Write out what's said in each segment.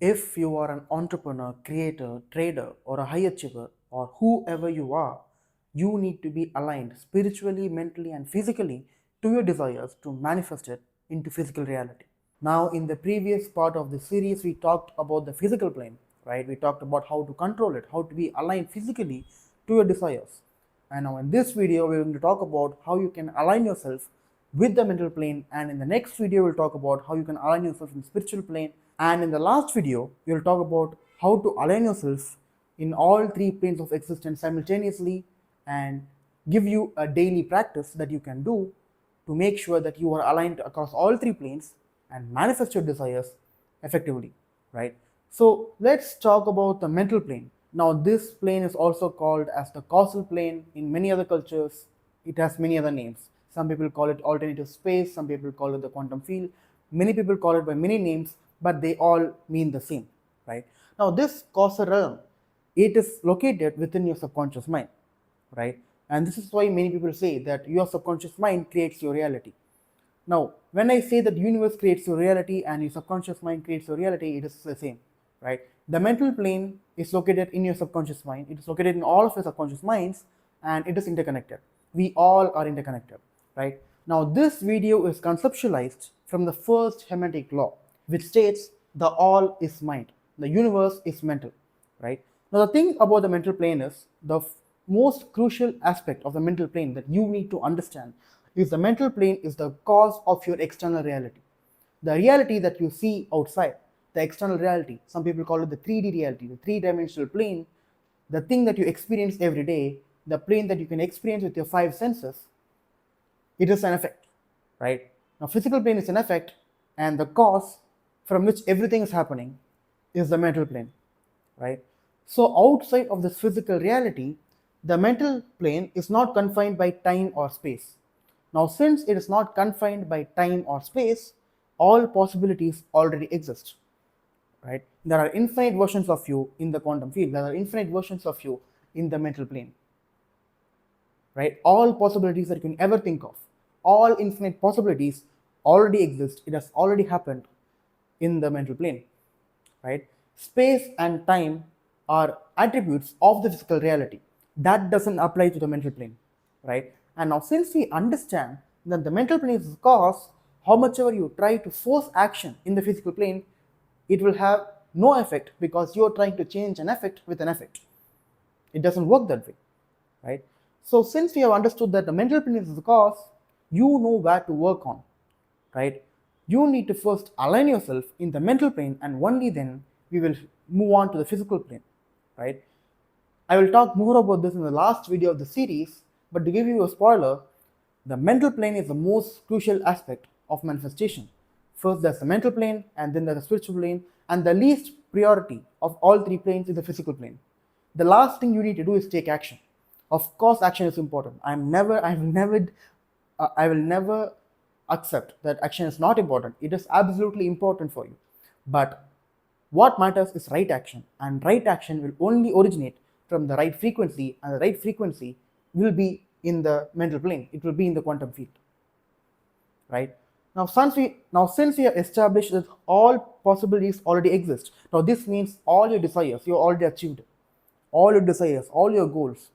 If you are an entrepreneur, creator, trader, or a high achiever, or whoever you are, you need to be aligned spiritually, mentally, and physically to your desires to manifest it into physical reality. Now, in the previous part of the series, we talked about the physical plane, right? We talked about how to control it, how to be aligned physically to your desires. And now, in this video, we're going to talk about how you can align yourself with the mental plane. And in the next video, we'll talk about how you can align yourself in the spiritual plane. And in the last video, we'll talk about how to align yourself in all three planes of existence simultaneously and give you a daily practice that you can do to make sure that you are aligned across all three planes and manifest your desires effectively, right? So let's talk about the mental plane. Now, this plane is also called as the causal plane. In many other cultures, it has many other names. Some people call it alternative space, some people call it the quantum field, many people call it by many names, but they all mean the same, right? Now, this causal realm, it is located within your subconscious mind, right? And this is why many people say that your subconscious mind creates your reality. Now, when I say that the universe creates your reality and your subconscious mind creates your reality, it is the same, right? The mental plane is located in your subconscious mind. It is located in all of your subconscious minds, and it is interconnected. We all are interconnected, right? Now, this video is conceptualized from the first Hermetic law, which states the all is mind. The universe is mental, right? Now, the thing about the mental plane is the most crucial aspect of the mental plane that you need to understand is the mental plane is the cause of your external reality. The reality that you see outside, the external reality, some people call it the 3D reality, the three-dimensional plane, the thing that you experience every day, the plane that you can experience with your five senses, it is an effect, right? Now, physical plane is an effect, and the cause from which everything is happening is the mental plane, right? So, outside of this physical reality, the mental plane is not confined by time or space. Now, since it is not confined by time or space, all possibilities already exist, right? There are infinite versions of you in the quantum field, there are infinite versions of you in the mental plane, right? All possibilities that you can ever think of, all infinite possibilities already exist. It has already happened in the mental plane, right? Space and time are attributes of the physical reality. That doesn't apply to the mental plane, right? And now, since we understand that the mental plane is the cause, how much ever you try to force action in the physical plane, it will have no effect because you're trying to change an effect with an effect. It doesn't work that way, right? So, since we have understood that the mental plane is the cause, you know where to work on, right? You need to first align yourself in the mental plane, and only then we will move on to the physical plane, right? I will talk more about this in the last video of the series, but to give you a spoiler, the mental plane is the most crucial aspect of manifestation. First, there's the mental plane, and then there's the spiritual plane, and the least priority of all three planes is the physical plane. The last thing you need to do is take action. Of course, action is important. I will never accept that action is not important. It is absolutely important for you. But what matters is right action, and right action will only originate from the right frequency, and the right frequency will be in the mental plane. It will be in the quantum field, right? Since we have established that all possibilities already exist, now this means all your desires you already achieved, all your desires, all your goals,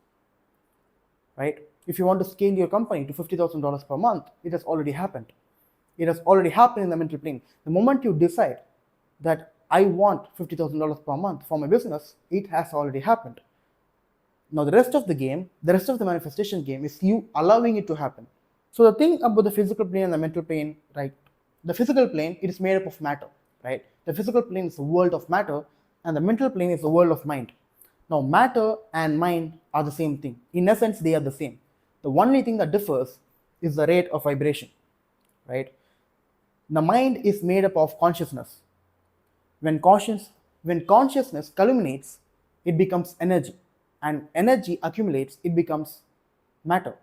right? If you want to scale your company to $50,000 per month, it has already happened. It has already happened in the mental plane. The moment you decide that I want $50,000 per month for my business, it has already happened. Now, the rest of the game, the rest of the manifestation game is you allowing it to happen. So, the thing about the physical plane and the mental plane, right? The physical plane, it is made up of matter, right? The physical plane is the world of matter, and the mental plane is the world of mind. Now, matter and mind are the same thing. In essence, they are the same. The only thing that differs is the rate of vibration, right? The mind is made up of consciousness. When consciousness culminates, it becomes energy, and energy accumulates, it becomes matter,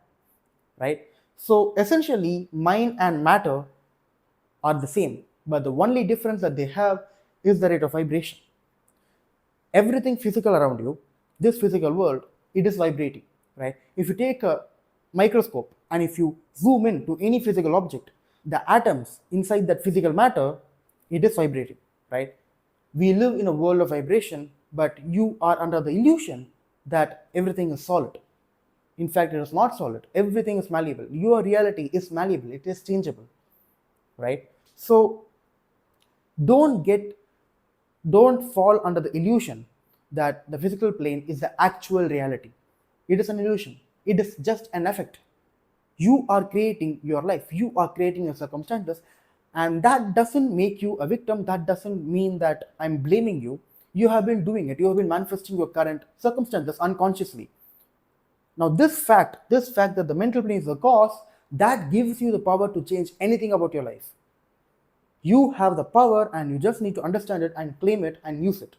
right? So essentially, mind and matter are the same, but the only difference that they have is the rate of vibration. Everything physical around you, this physical world, it is vibrating, right? If you take a microscope and if you zoom in to any physical object, the atoms inside that physical matter, it is vibrating, right? We live in a world of vibration, but you are under the illusion that everything is solid. In fact, it is not solid. Everything is malleable. Your reality is malleable. It is changeable, right? So don't get don't fall under the illusion that the physical plane is the actual reality. It is an illusion. It is just an effect. You are creating your life. You are creating your circumstances, and that doesn't make you a victim. That doesn't mean that I'm blaming you. You have been doing it. You have been manifesting your current circumstances unconsciously. Now this fact that the mental plane is the cause, that gives you the power to change anything about your life. You have the power, and you just need to understand it and claim it and use it.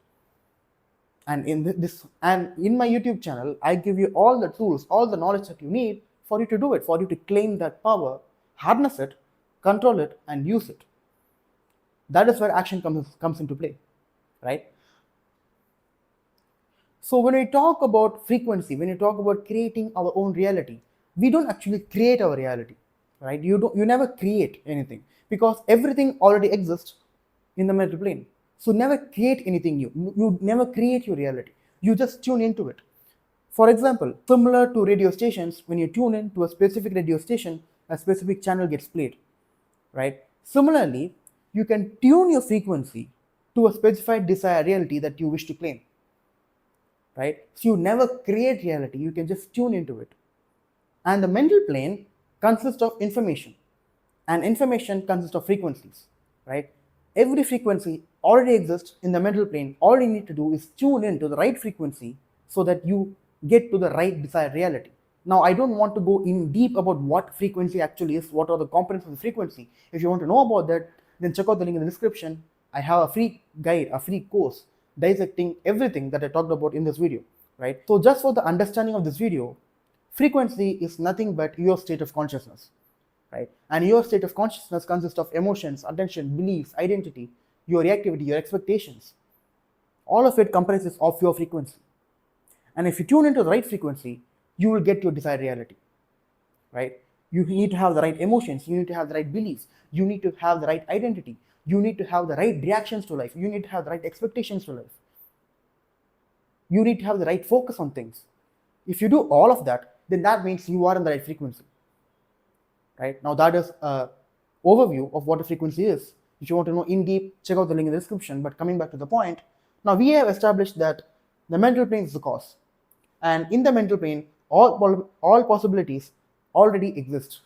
And in my YouTube channel, I give you all the tools, all the knowledge that you need for you to do it, for you to claim that power, harness it, control it, and use it. That is where action comes into play, right? So when we talk about frequency, when you talk about creating our own reality, we don't actually create our reality, right? You never create anything, because everything already exists in the mental plane. So never create anything new. You never create your reality. You just tune into it. For example, similar to radio stations, when you tune in to a specific radio station, a specific channel gets played, right? Similarly, you can tune your frequency to a specified desired reality that you wish to claim, right? So you never create reality, you can just tune into it. And the mental plane consists of information, and information consists of frequencies, right? Every frequency already exists in the mental plane. All you need to do is tune in to the right frequency so that you get to the right desired reality. Now, I don't want to go in deep about what frequency actually is, what are the components of the frequency. If you want to know about that, then check out the link in the description. I have a free guide, a free course dissecting everything that I talked about in this video, right? So just for the understanding of this video, frequency is nothing but your state of consciousness, right? And your state of consciousness consists of emotions, attention, beliefs, identity, your reactivity, your expectations. All of it comprises of your frequency. And if you tune into the right frequency, you will get your desired reality, right? You need to have the right emotions, you need to have the right beliefs, you need to have the right identity, you need to have the right reactions to life, you need to have the right expectations to life, you need to have the right focus on things. If you do all of that, then that means you are in the right frequency, right? Now that is an overview of what a frequency is. If you want to know in deep, check out the link in the description. But coming back to the point, now we have established that the mental plane is the cause, and in the mental plane, all possibilities already exist.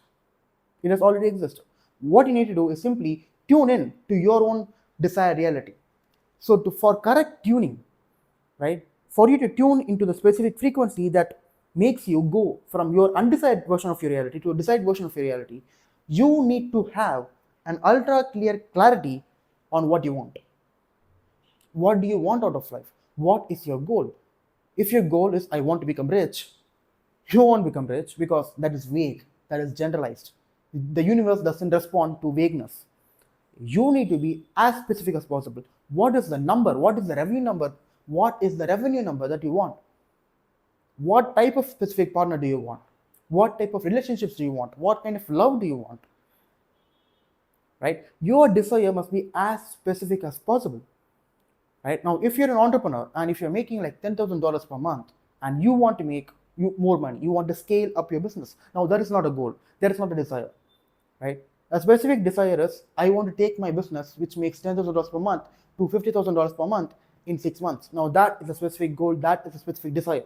It has already existed. What you need to do is simply tune in to your own desired reality. So for correct tuning, right, for you to tune into the specific frequency that makes you go from your undesired version of your reality to a desired version of your reality, you need to have an ultra clear clarity on what you want. What do you want out of life? What is your goal? If your goal is I want to become rich, you won't become rich, because that is vague, that is generalized. The universe doesn't respond to vagueness. You need to be as specific as possible. What is the number? What is the revenue number? What is the revenue number that you want? What type of specific partner do you want? What type of relationships do you want? What kind of love do you want? Right? Your desire must be as specific as possible. Right? Now, if you're an entrepreneur and if you're making like $10,000 per month and you want to make more money, you want to scale up your business. Now, that is not a goal. That is not a desire. Right? A specific desire is I want to take my business, which makes $10,000 per month, to $50,000 per month in 6 months. Now, that is a specific goal. That is a specific desire.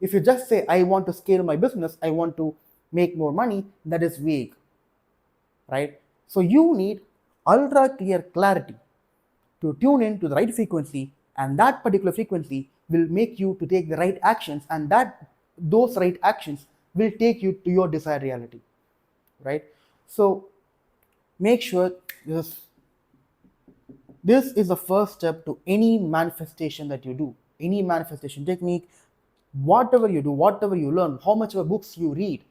If you just say, I want to scale my business, I want to make more money, that is vague, right? So you need ultra clear clarity to tune in to the right frequency, and that particular frequency will make you to take the right actions, and those right actions will take you to your desired reality, right? So make sure this is the first step to any manifestation that you do, any manifestation technique. Whatever you do, whatever you learn, how much of books you read,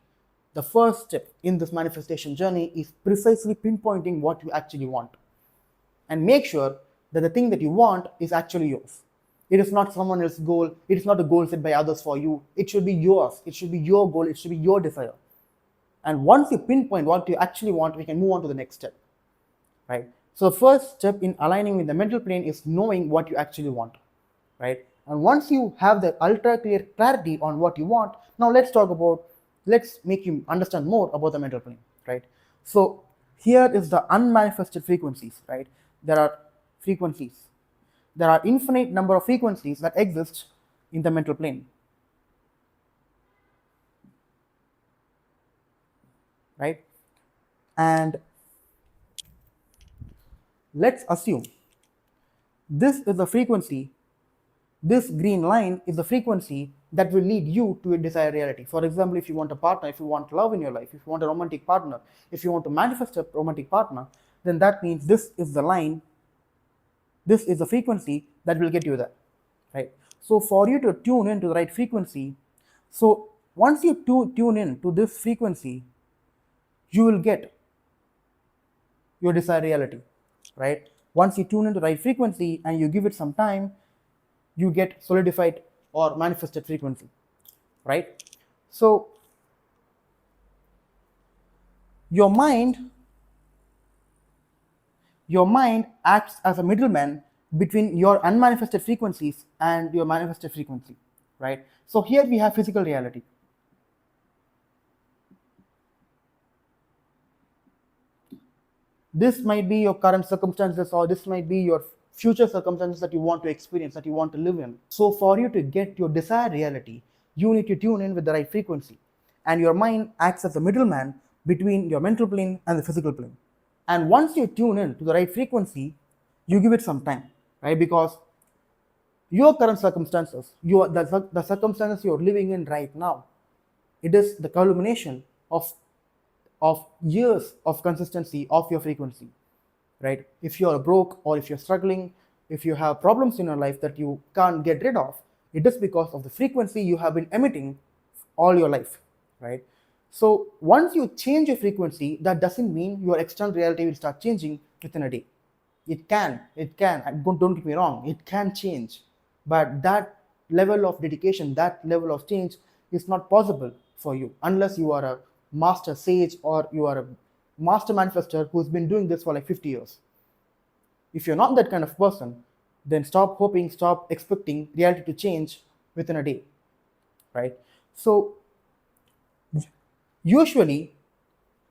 the first step in this manifestation journey is precisely pinpointing what you actually want. And make sure that the thing that you want is actually yours. It is not someone else's goal. It is not a goal set by others for you. It should be yours. It should be your goal. It should be your desire. And once you pinpoint what you actually want, we can move on to the next step, right? So the first step in aligning with the mental plane is knowing what you actually want, right? And once you have the ultra clear clarity on what you want, now let's make you understand more about the mental plane, right? So here is the unmanifested frequencies, right? There are frequencies. There are infinite number of frequencies that exist in the mental plane, right? And let's assume this is the frequency, this green line is the frequency that will lead you to a desired reality. For example, if you want a partner, if you want love in your life, if you want a romantic partner, if you want to manifest a romantic partner, then that means this is the line, this is the frequency that will get you there, right? So for you to tune into the right frequency, so once you tune in to this frequency, you will get your desired reality, right? Once you tune into the right frequency and you give it some time, you get solidified or manifested frequency, right? So your mind your mind acts as a middleman between your unmanifested frequencies and your manifested frequency, right? So here we have physical reality. This might be your current circumstances, or this might be your future circumstances that you want to experience, that you want to live in. So for you to get your desired reality, you need to tune in with the right frequency, and your mind acts as a middleman between your mental plane and the physical plane. And once you tune in to the right frequency, you give it some time, right? Because your current circumstances, the circumstances you're living in right now, it is the culmination of years of consistency of your frequency, right? If you're broke, or if you're struggling, if you have problems in your life that you can't get rid of, it is because of the frequency you have been emitting all your life, right? So once you change your frequency, that doesn't mean your external reality will start changing within a day. It can, don't get me wrong, it can change, but that level of dedication, that level of change is not possible for you unless you are a master sage, or you are a master manifester who's been doing this for like 50 years. If you're not that kind of person, then stop hoping, stop expecting reality to change within a day, right? So usually,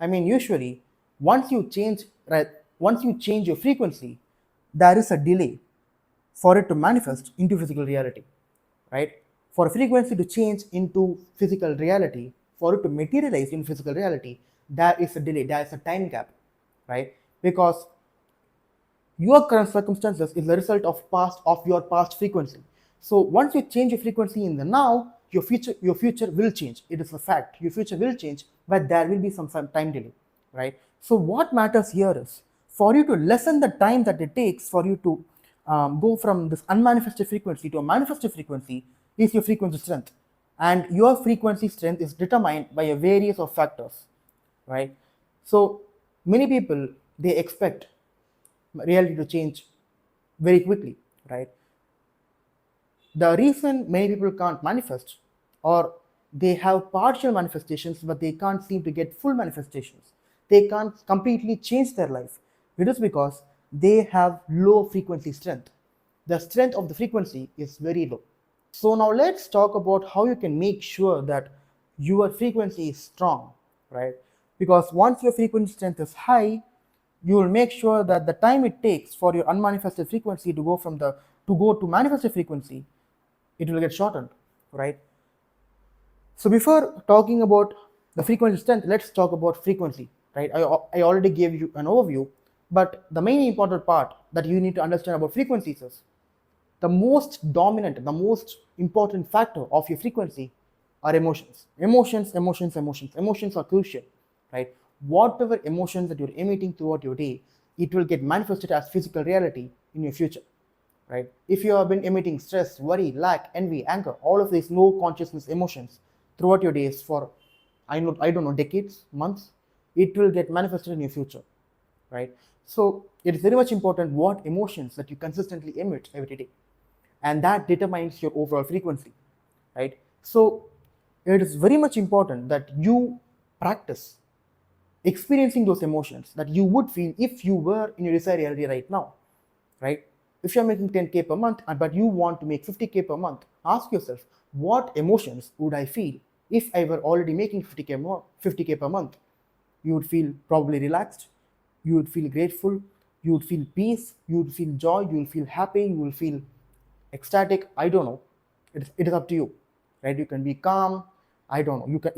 usually, once you change, right, once you change your frequency, there is a delay for it to manifest into physical reality, right? For a frequency to change into physical reality, for it to materialize in physical reality, there is a delay, there is a time gap, right? Because your current circumstances is the result of your past frequency. So once you change your frequency in the now, your future will change. It is a fact. Your future will change, but there will be some time delay, right? So what matters here is for you to lessen the time that it takes for you to go from this unmanifested frequency to a manifested frequency is your frequency strength, and your frequency strength is determined by a various of factors, right? So many people, they expect reality to change very quickly, right? The reason many people can't manifest, or they have partial manifestations but they can't seem to get full manifestations, they can't completely change their life, it is because they have low frequency strength. The strength of the frequency is very low. So now let's talk about how you can make sure that your frequency is strong, right? Because once your frequency strength is high, you will make sure that the time it takes for your unmanifested frequency to go to manifested frequency, it will get shortened, right? So before talking about the frequency strength, let's talk about frequency, right? I already gave you an overview, but the main important part that you need to understand about frequencies is the most dominant, the most important factor of your frequency are emotions. Emotions are crucial, right? Whatever emotions that you're emitting throughout your day, it will get manifested as physical reality in your future, right? If you have been emitting stress, worry, lack, envy, anger, all of these low consciousness emotions throughout your days for, I don't know, decades, months, it will get manifested in your future, right? So it is very much important what emotions that you consistently emit every day, and that determines your overall frequency, right? So it is very much important that you practice experiencing those emotions that you would feel if you were in your desired reality right now, right? If you're making 10K per month, but you want to make 50K per month, ask yourself, what emotions would I feel if I were already making 50K per month? You would feel probably relaxed, you would feel grateful, you would feel peace, you would feel joy, you will feel happy, you will feel ecstatic. I don't know. It is up to you, right? You can be calm. I don't know. You can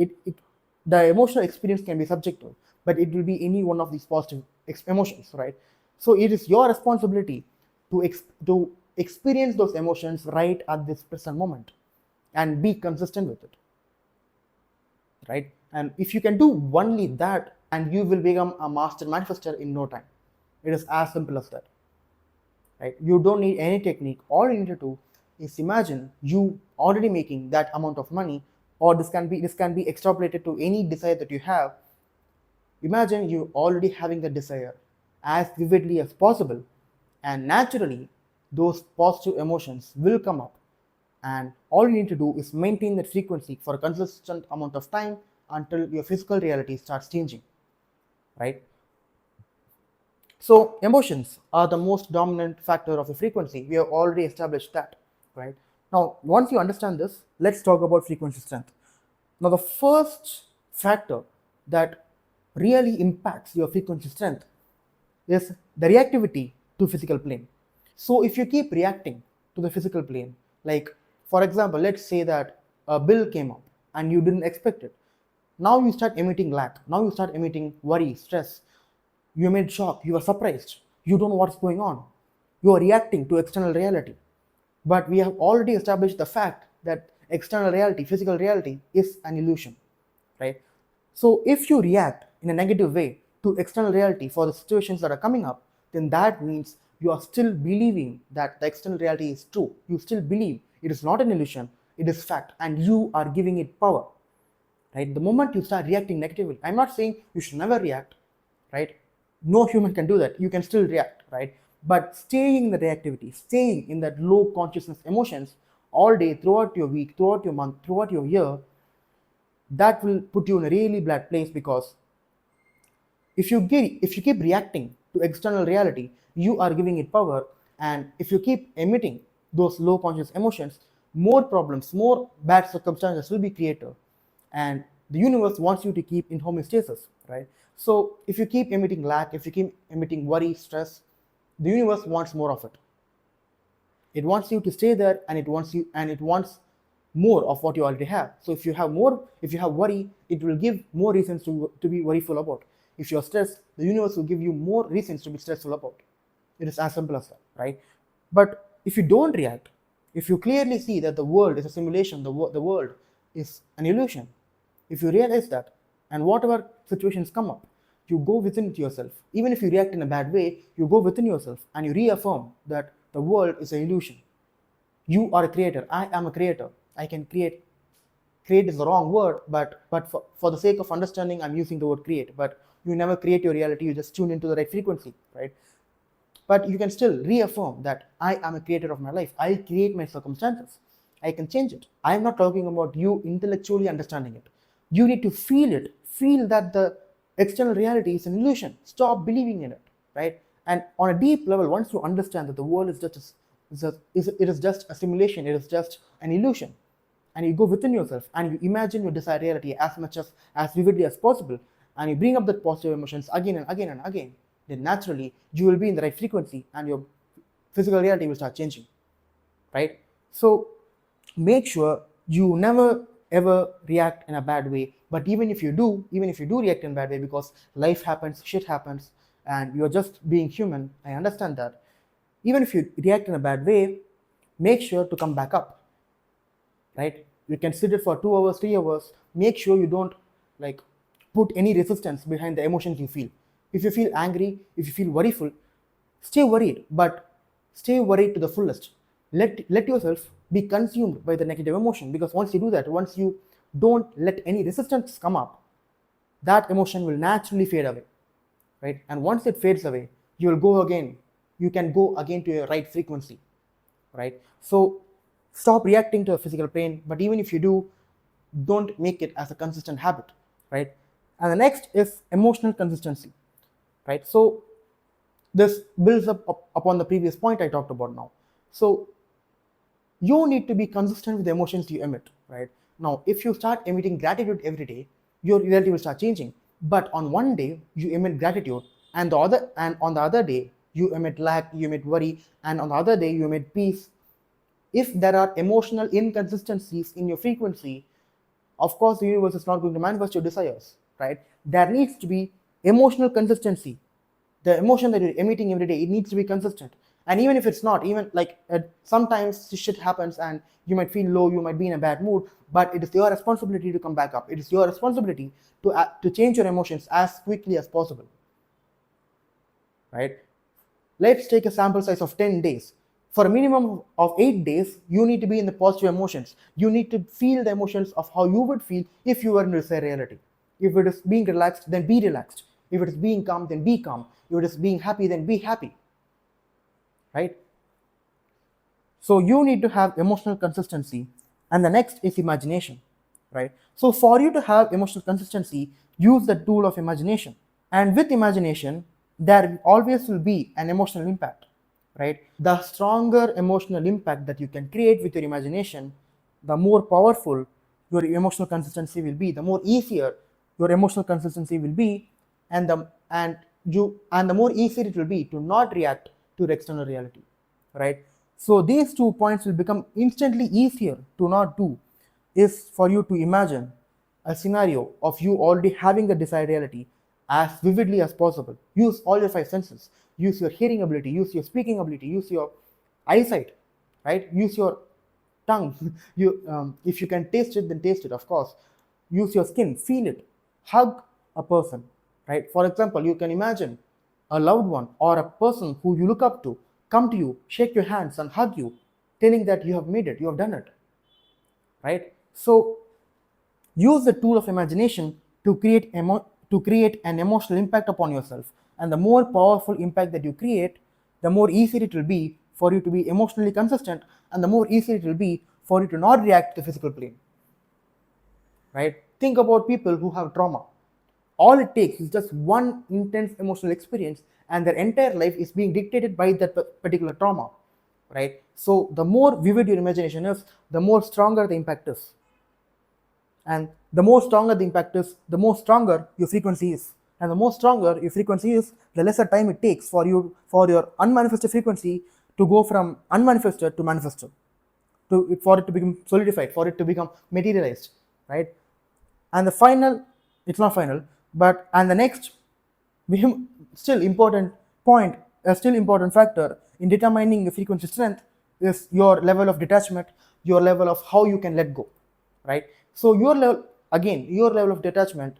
the emotional experience can be subjective, but it will be any one of these positive emotions, right? So it is your responsibility to experience those emotions right at this present moment, and be consistent with it, right? And if you can do only that, and you will become a master manifester in no time. It is as simple as that, right? You don't need any technique. All you need to do is imagine you already making that amount of money, or this can be extrapolated to any desire that you have. Imagine you already having the desire as vividly as possible, and naturally those positive emotions will come up, and all you need to do is maintain that frequency for a consistent amount of time until your physical reality starts changing, right? So emotions are the most dominant factor of the frequency. We have already established that, right? Now, once you understand this, let's talk about frequency strength. Now, the first factor that really impacts your frequency strength is the reactivity to physical plane. So if you keep reacting to the physical plane, like for example, let's say that a bill came up and you didn't expect it. Now you start emitting lack. Now you start emitting worry, stress. You made shock. You are surprised. You don't know what's going on. You are reacting to external reality. But we have already established the fact that external reality, physical reality, is an illusion, right? So if you react in a negative way to external reality for the situations that are coming up, then that means you are still believing that the external reality is true. You still believe it is not an illusion, it is fact, and you are giving it power, right? The moment you start reacting negatively, I'm not saying you should never react, right? No human can do that. You can still react, right? But staying in the reactivity, staying in that low consciousness emotions all day, throughout your week, throughout your month, throughout your year, that will put you in a really bad place, because if you keep reacting to external reality, you are giving it power. And if you keep emitting those low conscious emotions, more problems, more bad circumstances will be created, and the universe wants you to keep in homeostasis, right? So if you keep emitting lack, if you keep emitting worry, stress, the universe wants more of it. It wants you to stay there, and it wants more of what you already have. So if you have more, if you have worry, it will give more reasons to be worryful about. If you're stressed, the universe will give you more reasons to be stressful about. It is as simple as that, right? But if you don't react, if you clearly see that the world is a simulation, the world is an illusion, if you realize that, and whatever situations come up, you go within yourself. Even if you react in a bad way, you go within yourself and you reaffirm that the world is an illusion. You are a creator. I am a creator. I can create. Create is the wrong word, but for the sake of understanding, I'm using the word create. But you never create your reality. You just tune into the right frequency, right? But you can still reaffirm that I am a creator of my life. I create my circumstances. I can change it. I am not talking about you intellectually understanding it. You need to feel it. Feel that the external reality is an illusion. Stop believing in it, right? And on a deep level, once you understand that the world is it is just a simulation, it is just an illusion, and you go within yourself and you imagine your desired reality as vividly as possible, and you bring up that positive emotions again and again and again, then naturally you will be in the right frequency and your physical reality will start changing, right? So make sure you never ever react in a bad way. But even if you do react in a bad way, because life happens, shit happens, and you're just being human, I understand that. Even if you react in a bad way, make sure to come back up, right? You can sit it for 2 hours, 3 hours. Make sure you don't like put any resistance behind the emotions you feel. If you feel angry, if you feel worryful, stay worried, but stay worried to the fullest. Let yourself be consumed by the negative emotion, because once you do that, once you don't let any resistance come up, that emotion will naturally fade away, right? And once it fades away, you will go again. You can go again to your right frequency, right? So stop reacting to a physical pain. But even if you do, don't make it as a consistent habit, right? And the next is emotional consistency, right? So this builds up upon the previous point I talked about now. So you need to be consistent with the emotions you emit, right? Now, if you start emitting gratitude every day, your reality will start changing. But on one day you emit gratitude, and on the other day you emit lack, you emit worry, and on the other day you emit peace. If there are emotional inconsistencies in your frequency, of course the universe is not going to manifest your desires, right? There needs to be emotional consistency. The emotion that you're emitting every day, it needs to be consistent. And even if it's not, even like sometimes shit happens and you might feel low, you might be in a bad mood, but it is your responsibility to come back up. It is your responsibility to change your emotions as quickly as possible, right? Let's take a sample size of 10 days. For a minimum of 8 days, you need to be in the positive emotions. You need to feel the emotions of how you would feel if you were in this reality. If it is being relaxed, then be relaxed. If it is being calm, then be calm. If it is being happy, then be happy, right? So you need to have emotional consistency. And the next is imagination, right? So for you to have emotional consistency, use the tool of imagination. And with imagination, there always will be an emotional impact, right? The stronger emotional impact that you can create with your imagination, the more powerful your emotional consistency will be, the more easier your emotional consistency will be, and the more easier it will be to not react to the external reality, right? So these 2 points will become instantly easier to not do is for you to imagine a scenario of you already having the desired reality as vividly as possible. Use all your five senses. Use your hearing ability, use your speaking ability, use your eyesight, right? Use your tongue. If you can taste it, then taste it, of course. Use your skin, feel it. Hug a person, right? For example, you can imagine a loved one or a person who you look up to come to you, shake your hands and hug you, telling that you have made it, you have done it, right? So use the tool of imagination to create an emotional impact upon yourself. And the more powerful impact that you create, the more easier it will be for you to be emotionally consistent, and the more easier it will be for you to not react to the physical plane, right? Think about people who have trauma. All it takes is just one intense emotional experience, and their entire life is being dictated by that particular trauma, right? So the more vivid your imagination is, the more stronger the impact is. And the more stronger the impact is, the more stronger your frequency is. And the more stronger your frequency is, the lesser time it takes for your unmanifested frequency to go from unmanifested to manifested, for it to become solidified, for it to become materialized, right? And the final, it's not final, but and the next still important point, a still important factor in determining the frequency strength is your level of detachment, your level of how you can let go, right? So your level of detachment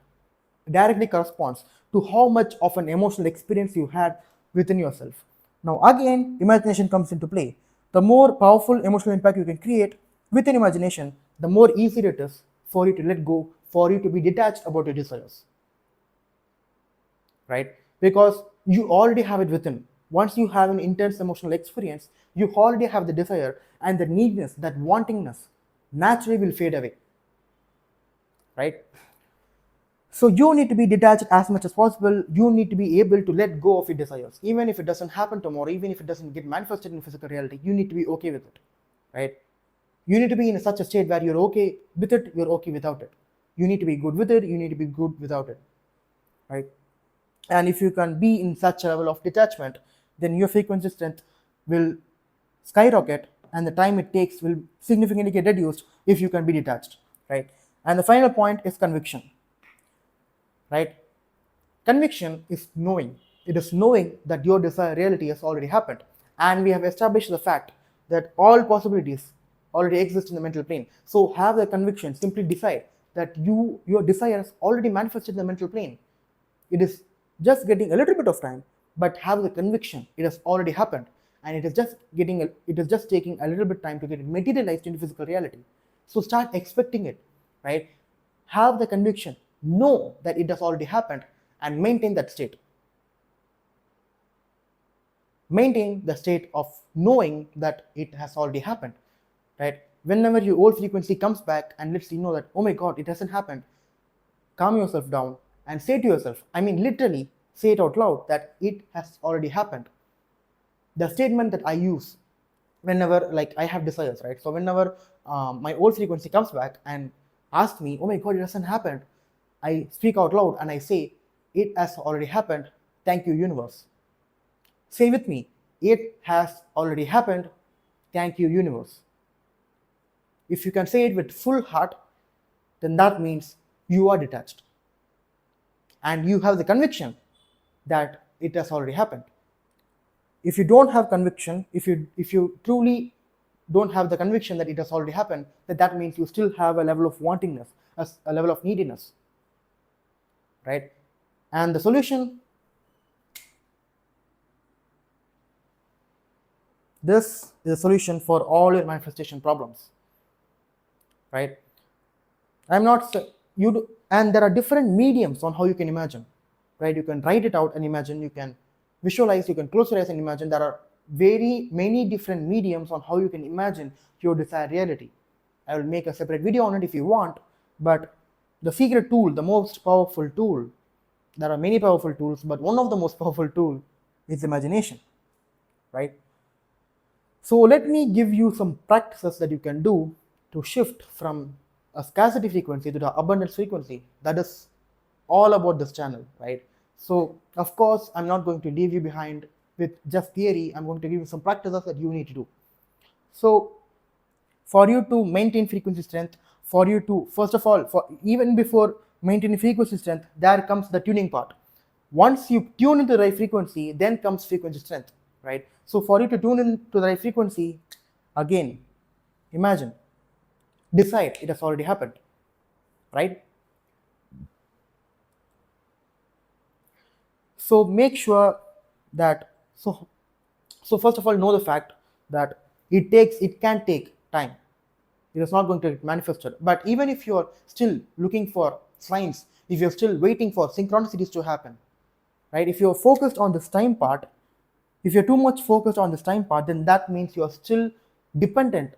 directly corresponds to how much of an emotional experience you had within yourself. Now again, imagination comes into play. The more powerful emotional impact you can create within imagination, the more easier it is for you to let go, for you to be detached about your desires, right? Because you already have it within. Once you have an intense emotional experience, you already have the desire, and the neediness, that wantingness naturally will fade away, right? So you need to be detached as much as possible. You need to be able to let go of your desires. Even if it doesn't happen tomorrow, even if it doesn't get manifested in physical reality, you need to be okay with it, right? You need to be in such a state where you're okay with it, you're okay without it. You need to be good with it, you need to be good without it, right? And if you can be in such a level of detachment, then your frequency strength will skyrocket, and the time it takes will significantly get reduced if you can be detached, right? And the final point is conviction, right? Conviction is knowing. It is knowing that your desired reality has already happened. And we have established the fact that all possibilities already exist in the mental plane. So have the conviction, simply decide that your desires already manifested in the mental plane. It is just getting a little bit of time, but have the conviction it has already happened, and it is just taking a little bit time to get it materialized into physical reality. So start expecting it, right? Have the conviction, know that it has already happened, and maintain that state. Maintain the state of knowing that it has already happened, right? Whenever your old frequency comes back and lets you know that, oh my god, it hasn't happened, calm yourself down, and say to yourself, I mean literally say it out loud, that it has already happened. The statement that I use whenever like I have desires, right? So whenever my old frequency comes back and asks me, oh my god, it hasn't happened, I speak out loud and I say, it has already happened, thank you universe. Say with me, it has already happened, thank you universe. If you can say it with full heart, then that means you are detached and you have the conviction that it has already happened. If you don't have conviction, if you truly don't have the conviction that it has already happened, then that means you still have a level of wantingness, a level of neediness, right? And the solution, this is a solution for all your manifestation problems, right? I'm not you do, and there are different mediums on how you can imagine, right? You can write it out and imagine, you can visualize, you can close your eyes and imagine. There are very many different mediums on how you can imagine your desired reality. I will make a separate video on it if you want, but the secret tool, the most powerful tool, there are many powerful tools, but one of the most powerful tool is imagination, right? So let me give you some practices that you can do to shift from a scarcity frequency to the abundance frequency. That is all about this channel, right? So of course, I'm not going to leave you behind with just theory. I'm going to give you some practices that you need to do. So for you to maintain frequency strength, for you to, first of all, for even before maintaining frequency strength, there comes the tuning part. Once you tune into the right frequency, then comes frequency strength, right? So for you to tune into the right frequency, again, imagine, decide it has already happened, right? So make sure that, so first of all, know the fact that it can take time. It is not going to get manifested. But even if you're still looking for signs, if you're still waiting for synchronicities to happen, right? If you're focused on this time part, if you're too much focused on this time part, then that means you're still dependent.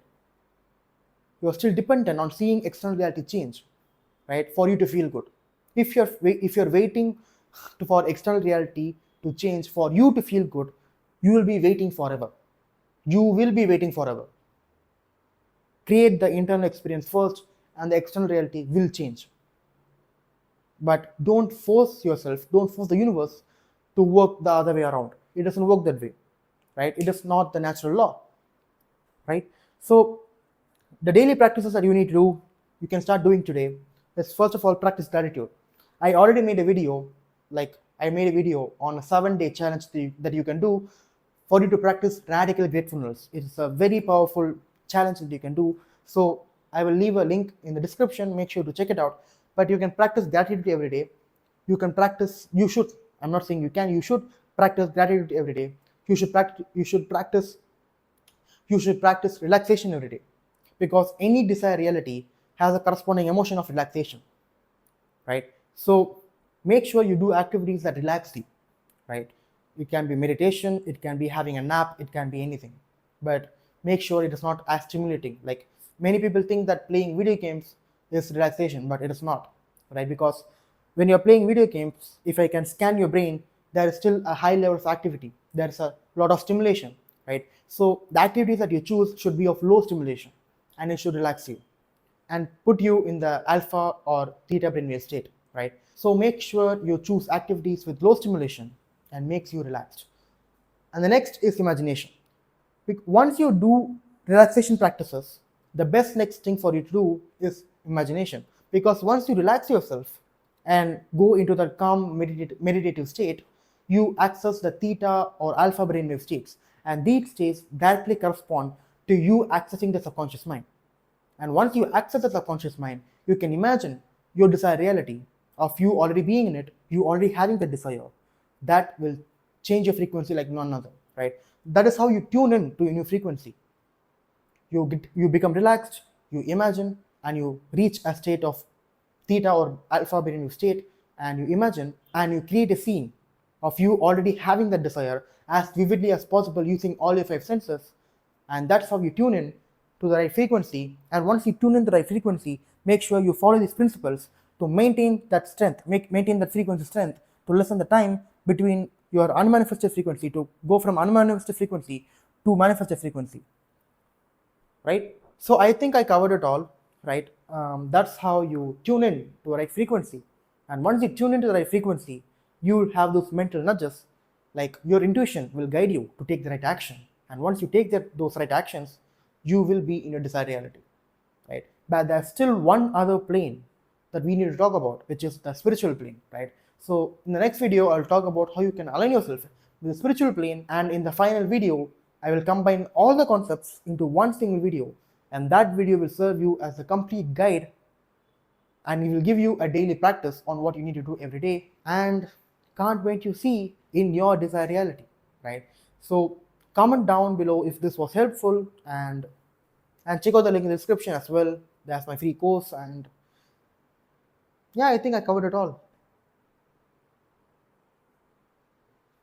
You're still dependent on seeing external reality change, right? For you to feel good. If you're waiting for external reality to change for you to feel good, you will be waiting forever. You will be waiting forever. Create the internal experience first, and the external reality will change. But don't force yourself, don't force the universe to work the other way around. It doesn't work that way, right? It is not the natural law, right? So the daily practices that you need to do, you can start doing today, is first of all, practice gratitude. I already made a video, on a 7-day challenge that you can do for you to practice radical gratefulness. It's a very powerful challenge that you can do. So I will leave a link in the description, make sure to check it out. But you can practice gratitude every day. You can practice, you should, I'm not saying you can, you should practice gratitude every day. You should practice relaxation every day, because any desired reality has a corresponding emotion of relaxation, right? So make sure you do activities that relax you, right? It can be meditation, it can be having a nap, it can be anything, but make sure it is not as stimulating. Like, many people think that playing video games is relaxation, but it is not, right? Because when you're playing video games, if I can scan your brain, there is still a high level of activity, there's a lot of stimulation, right? So the activities that you choose should be of low stimulation, and it should relax you and put you in the alpha or theta brainwave state, right? So make sure you choose activities with low stimulation and makes you relaxed. And the next is imagination. Once you do relaxation practices, the best next thing for you to do is imagination. Because once you relax yourself and go into that calm meditative state, you access the theta or alpha brainwave states. And these states directly correspond to you accessing the subconscious mind. And once you access the subconscious mind, you can imagine your desired reality of you already being in it, you already having the desire. That will change your frequency like none other, right? That is how you tune in to a new frequency. You become relaxed, you imagine, and you reach a state of theta or alpha brainwave state, and you imagine and you create a scene of you already having that desire as vividly as possible using all your 5 senses. And that's how you tune in to the right frequency. And once you tune in the right frequency, make sure you follow these principles to maintain that strength, maintain that frequency strength, to lessen the time between your unmanifested frequency, to go from unmanifested frequency to manifested frequency, right? So I think I covered it all, right? That's how you tune in to the right frequency. And once you tune into the right frequency, you'll have those mental nudges, like your intuition will guide you to take the right action. And once you take those right actions, you will be in your desired reality, right? But there's still one other plane that we need to talk about, which is the spiritual plane, right? So in the next video, I'll talk about how you can align yourself with the spiritual plane, and in the final video, I will combine all the concepts into one single video, and that video will serve you as a complete guide, and it will give you a daily practice on what you need to do every day, and can't wait to see in your desired reality, right? So comment down below if this was helpful, and check out the link in the description as well. That's my free course, and yeah, I think I covered it all.